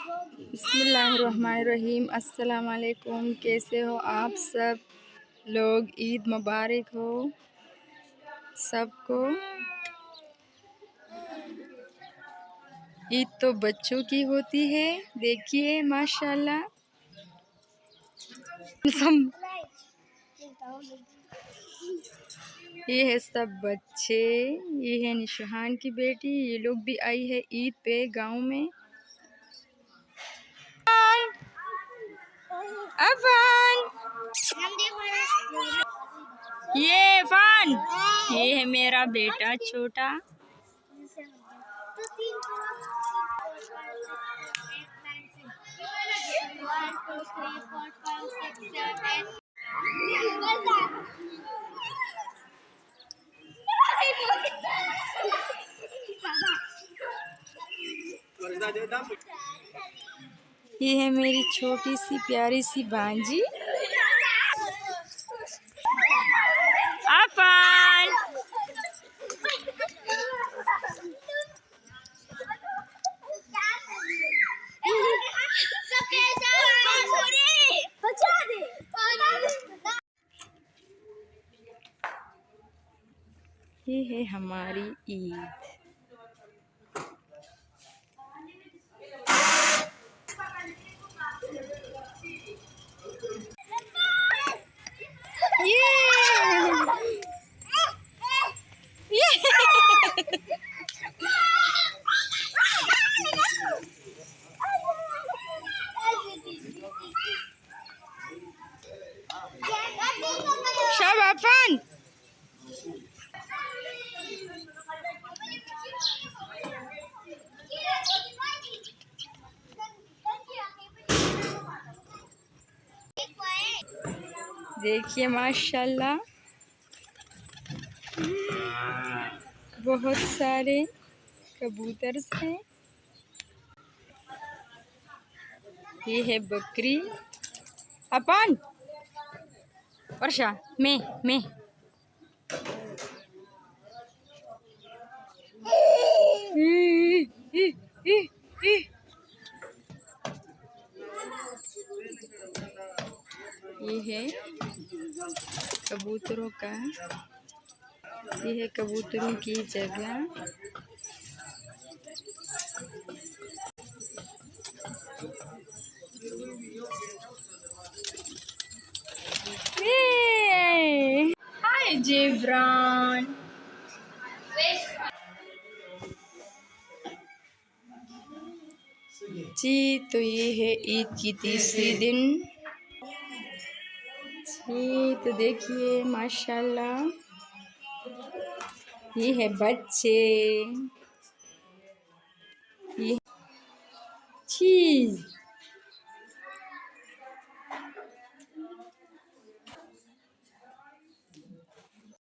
बिस्मिल्लाहिर्रहमानिर्रहीम। अस्सलाम वालेकुम। कैसे हो आप सब लोग? ईद मुबारक हो सबको। ईद तो बच्चों की होती है, देखिए माशाल्लाह। ये है सब बच्चे, ये है निशान की बेटी, ये लोग भी आई है ईद पे गांव में। अफान, ये अफान, ये है मेरा बेटा छोटा। ये है मेरी छोटी सी प्यारी सी भांजी अफान। ये है हमारी ईद। Fun. देखिए माशाल्लाह बहुत सारे कबूतर हैं। ये है बकरी अपन वर्षा में ये है कबूतरों का, ये है कबूतरों की जगह। हाय जिब्रान। जी तो ये है ईद की तीसरी दिन। जी तो देखिए माशाल्लाह ये है बच्चे, ये चीज